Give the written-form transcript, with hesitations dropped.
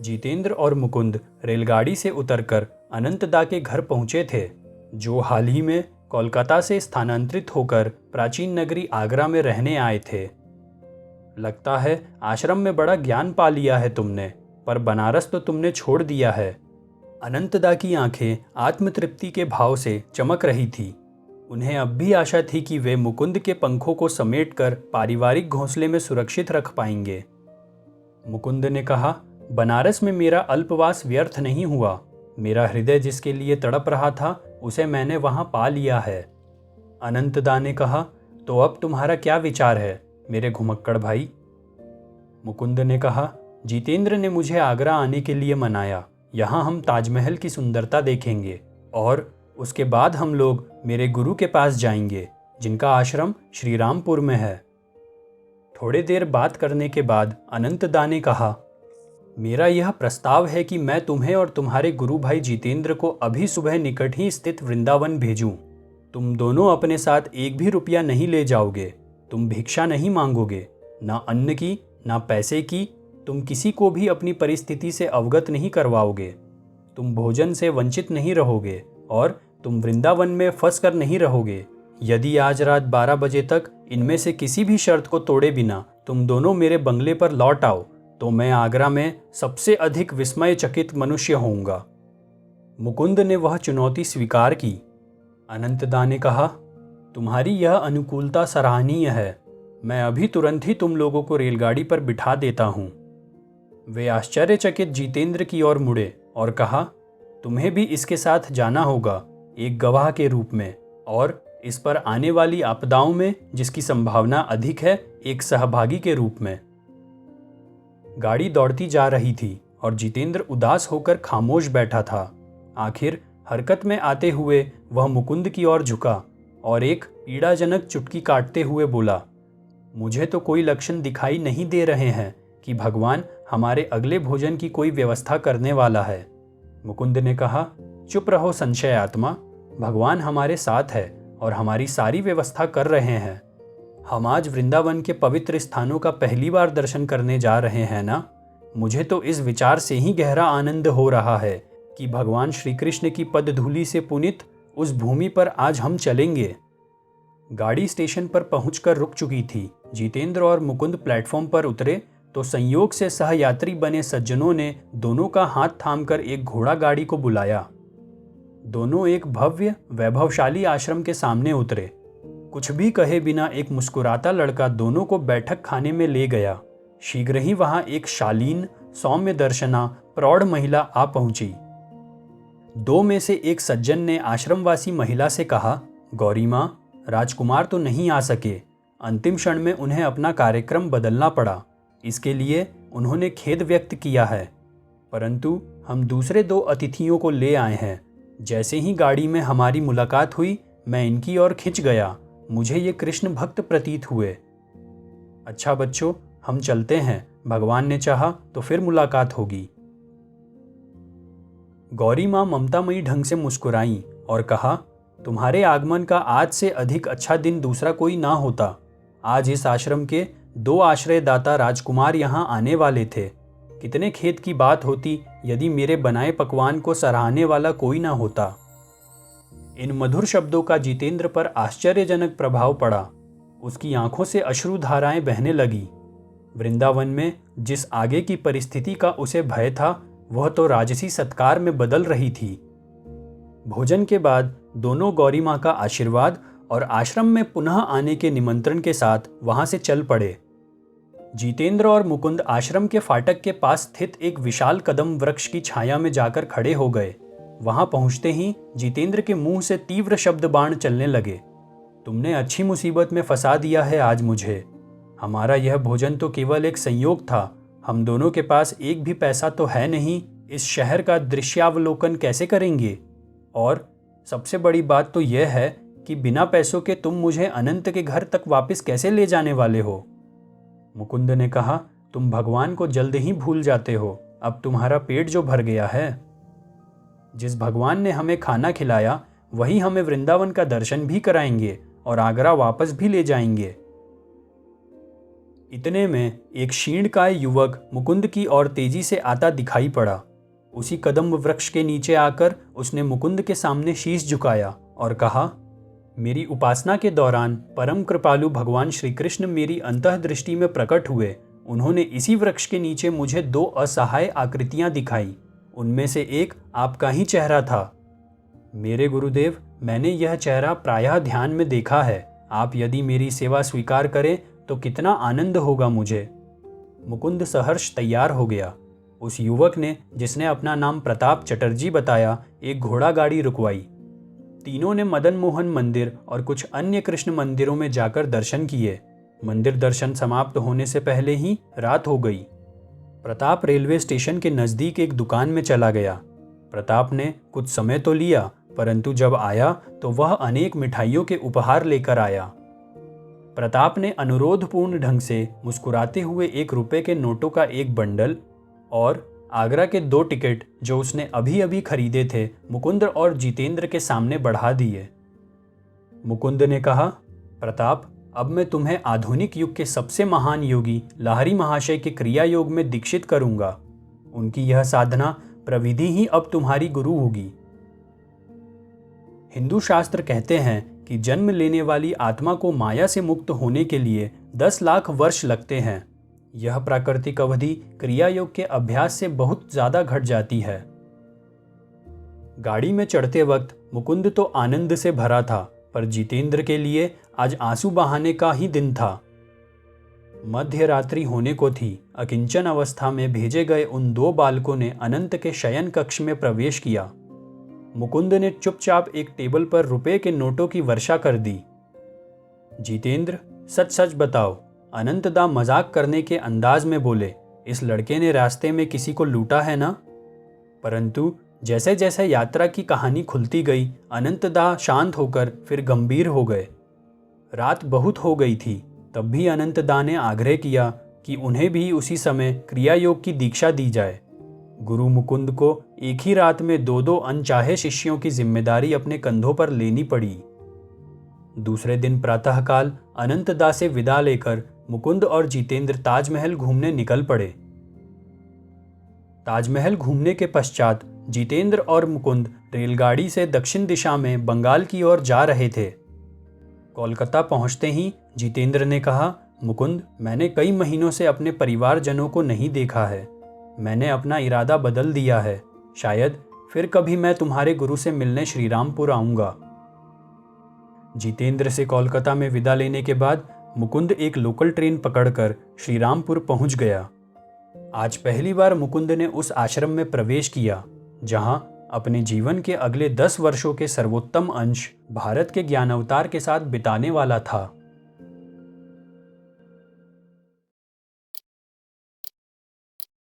जितेंद्र और मुकुंद रेलगाड़ी से उतरकर अनंतदा के घर पहुंचे थे, जो हाल ही में कोलकाता से स्थानांतरित होकर प्राचीन नगरी आगरा में रहने आए थे। लगता है आश्रम में बड़ा ज्ञान पा लिया है तुमने, पर बनारस तो तुमने छोड़ दिया है। अनंतदा की आंखें आत्मतृप्ति के भाव से चमक रही थी। उन्हें अब भी आशा थी कि वे मुकुंद के पंखों को समेटकर पारिवारिक घोंसले में सुरक्षित रख पाएंगे। मुकुंद ने कहा, बनारस में मेरा अल्पवास व्यर्थ नहीं हुआ। मेरा हृदय जिसके लिए तड़प रहा था उसे मैंने वहां पा लिया है। अनंतदा ने कहा, तो अब तुम्हारा क्या विचार है मेरे घुमक्कड़ भाई? मुकुंद ने कहा, जितेंद्र ने मुझे आगरा आने के लिए मनाया। यहाँ हम ताजमहल की सुंदरता देखेंगे और उसके बाद हम लोग मेरे गुरु के पास जाएंगे, जिनका आश्रम श्री रामपुर में है। थोड़ी देर बात करने के बाद अनंतदा ने कहा, मेरा यह प्रस्ताव है कि मैं तुम्हें और तुम्हारे गुरु भाई जितेंद्र को अभी सुबह निकट ही स्थित वृंदावन भेजूं। तुम दोनों अपने साथ एक भी रुपया नहीं ले जाओगे। तुम भिक्षा नहीं मांगोगे, ना अन्न की ना पैसे की। तुम किसी को भी अपनी परिस्थिति से अवगत नहीं करवाओगे। तुम भोजन से वंचित नहीं रहोगे और तुम वृंदावन में फंस कर नहीं रहोगे। यदि आज रात 12 बजे तक इनमें से किसी भी शर्त को तोड़े बिना तुम दोनों मेरे बंगले पर लौट आओ, तो मैं आगरा में सबसे अधिक विस्मयचकित मनुष्य होऊंगा। मुकुंद ने वह चुनौती स्वीकार की। अनंतदा ने कहा, तुम्हारी यह अनुकूलता सराहनीय है। मैं अभी तुरंत ही तुम लोगों को रेलगाड़ी पर बिठा देता हूँ। वे आश्चर्यचकित जितेंद्र की ओर मुड़े और कहा, तुम्हें भी इसके साथ जाना होगा, एक गवाह के रूप में, और इस पर आने वाली आपदाओं में जिसकी संभावना अधिक है, एक सहभागी के रूप में। गाड़ी दौड़ती जा रही थी और जितेंद्र उदास होकर खामोश बैठा था। आखिर हरकत में आते हुए वह मुकुंद की ओर झुका और एक पीड़ाजनक चुटकी काटते हुए बोला, मुझे तो कोई लक्षण दिखाई नहीं दे रहे हैं कि भगवान हमारे अगले भोजन की कोई व्यवस्था करने वाला है। मुकुंद ने कहा, चुप रहो संशय आत्मा। भगवान हमारे साथ है और हमारी सारी व्यवस्था कर रहे हैं। हम आज वृंदावन के पवित्र स्थानों का पहली बार दर्शन करने जा रहे हैं ना। मुझे तो इस विचार से ही गहरा आनंद हो रहा है कि भगवान श्री कृष्ण की पदधूलि से पुनीत उस भूमि पर आज हम चलेंगे। गाड़ी स्टेशन पर पहुंचकर रुक चुकी थी। जितेंद्र और मुकुंद प्लेटफॉर्म पर उतरे तो संयोग से सहयात्री बने सज्जनों ने दोनों का हाथ थामकर एक घोड़ा गाड़ी को बुलाया। दोनों एक भव्य वैभवशाली आश्रम के सामने उतरे। कुछ भी कहे बिना एक मुस्कुराता लड़का दोनों को बैठक खाने में ले गया। शीघ्र ही वहां एक शालीन सौम्य दर्शना प्रौढ़ महिला आ पहुंची। दो में से एक सज्जन ने आश्रमवासी महिला से कहा, गौरी माँ, राजकुमार तो नहीं आ सके। अंतिम क्षण में उन्हें अपना कार्यक्रम बदलना पड़ा। इसके लिए उन्होंने खेद व्यक्त किया है, परंतु हम दूसरे दो अतिथियों को ले आए हैं। जैसे ही गाड़ी में हमारी मुलाकात हुई, मैं इनकी ओर खिंच गया। मुझे ये कृष्ण भक्त प्रतीत हुए। अच्छा बच्चों, हम चलते हैं। भगवान ने चाहा तो फिर मुलाकात होगी। गौरी माँ ममतामयी ढंग से मुस्कुराईं और कहा, तुम्हारे आगमन का आज से अधिक अच्छा दिन दूसरा कोई ना होता। आज इस आश्रम के दो आश्रयदाता राजकुमार यहाँ आने वाले थे। कितने खेद की बात होती यदि मेरे बनाए पकवान को सराहने वाला कोई ना होता। इन मधुर शब्दों का जितेंद्र पर आश्चर्यजनक प्रभाव पड़ा। उसकी आंखों से अश्रुधाराएं बहने लगी। वृंदावन में जिस आगे की परिस्थिति का उसे भय था, वह तो राजसी सत्कार में बदल रही थी। भोजन के बाद दोनों गौरी माँ का आशीर्वाद और आश्रम में पुनः आने के निमंत्रण के साथ वहां से चल पड़े। जितेंद्र और मुकुंद आश्रम के फाटक के पास स्थित एक विशाल कदम वृक्ष की छाया में जाकर खड़े हो गए। वहां पहुंचते ही जितेंद्र के मुंह से तीव्र शब्द बाण चलने लगे। तुमने अच्छी मुसीबत में फंसा दिया है आज मुझे। हमारा यह भोजन तो केवल एक संयोग था। हम दोनों के पास एक भी पैसा तो है नहीं। इस शहर का दृश्यावलोकन कैसे करेंगे? और सबसे बड़ी बात तो यह है कि बिना पैसों के तुम मुझे अनंत के घर तक वापस कैसे ले जाने वाले हो? मुकुंद ने कहा, तुम भगवान को जल्द ही भूल जाते हो। अब तुम्हारा पेट जो भर गया है। जिस भगवान ने हमें खाना खिलाया वही हमें वृंदावन का दर्शन भी कराएंगे और आगरा वापस भी ले जाएंगे। इतने में एक क्षीणकाय युवक मुकुंद की ओर तेजी से आता दिखाई पड़ा। उसी कदम्ब वृक्ष के नीचे आकर उसने मुकुंद के सामने शीश झुकाया और कहा, मेरी उपासना के दौरान परम कृपालु भगवान श्री कृष्ण मेरी अंतःदृष्टि में प्रकट हुए। उन्होंने इसी वृक्ष के नीचे मुझे 2 असहाय आकृतियां दिखाई। उनमें से एक आपका ही चेहरा था। मेरे गुरुदेव, मैंने यह चेहरा प्रायः ध्यान में देखा है। आप यदि मेरी सेवा स्वीकार करें तो कितना आनंद होगा मुझे। मुकुंद सहर्ष तैयार हो गया। उस युवक ने, जिसने अपना नाम प्रताप चटर्जी बताया, एक घोड़ा गाड़ी रुकवाई। तीनों ने मदन मोहन मंदिर और कुछ अन्य कृष्ण मंदिरों में जाकर दर्शन किए। मंदिर दर्शन समाप्त होने से पहले ही रात हो गई। प्रताप रेलवे स्टेशन के नज़दीक एक दुकान में चला गया। प्रताप ने कुछ समय तो लिया, परंतु जब आया तो वह अनेक मिठाइयों के उपहार लेकर आया। प्रताप ने अनुरोधपूर्ण ढंग से मुस्कुराते हुए 1 रुपये के नोटों का एक बंडल और आगरा के 2 टिकट जो उसने अभी अभी खरीदे थे, मुकुंद और जितेंद्र के सामने बढ़ा दिए। मुकुंद ने कहा, प्रताप, अब मैं तुम्हें आधुनिक युग के सबसे महान योगी लाहिरी महाशय के क्रिया योग में दीक्षित करूंगा। उनकी यह साधना प्रविधि ही अब तुम्हारी गुरु होगी। हिंदू शास्त्र कहते हैं कि जन्म लेने वाली आत्मा को माया से मुक्त होने के लिए 10 लाख वर्ष लगते हैं। यह प्राकृतिक अवधि क्रिया योग के अभ्यास से बहुत ज्यादा घट जाती है। गाड़ी में चढ़ते वक्त मुकुंद तो आनंद से भरा था, पर जितेंद्र के लिए आज आंसू बहाने का ही दिन था। मध्य रात्रि होने को थी। अकिंचन अवस्था में भेजे गए उन 2 बालकों ने अनंत के शयन कक्ष में प्रवेश किया। मुकुंद ने चुपचाप एक टेबल पर रुपए के नोटों की वर्षा कर दी। जितेंद्र, सच सच बताओ। अनंतदा मजाक करने के अंदाज में बोले, इस लड़के ने रास्ते में किसी को लूटा है ना? परंतु जैसे जैसे यात्रा की कहानी खुलती गई, अनंतदा शांत होकर फिर गंभीर हो गए। रात बहुत हो गई थी, तब भी अनंतदा ने आग्रह किया कि उन्हें भी उसी समय क्रिया योग की दीक्षा दी जाए। गुरु मुकुंद को एक ही रात में 2-2 अनचाहे शिष्यों की जिम्मेदारी अपने कंधों पर लेनी पड़ी। दूसरे दिन प्रातःकाल अनंतदा से विदा लेकर मुकुंद और जितेंद्र ताजमहल घूमने निकल पड़े। ताजमहल घूमने के पश्चात जितेंद्र और मुकुंद रेलगाड़ी से दक्षिण दिशा में बंगाल की ओर जा रहे थे। कोलकाता पहुंचते ही जितेंद्र ने कहा, मुकुंद, मैंने कई महीनों से अपने परिवारजनों को नहीं देखा है। मैंने अपना इरादा बदल दिया है। शायद फिर कभी मैं तुम्हारे गुरु से मिलने श्रीरामपुर आऊंगा। जितेंद्र से कोलकाता में विदा लेने के बाद मुकुंद एक लोकल ट्रेन पकड़कर श्रीरामपुर पहुंच गया। आज पहली बार मुकुंद ने उस आश्रम में प्रवेश किया जहां अपने जीवन के अगले 10 वर्षों के सर्वोत्तम अंश भारत के ज्ञानावतार के साथ बिताने वाला था।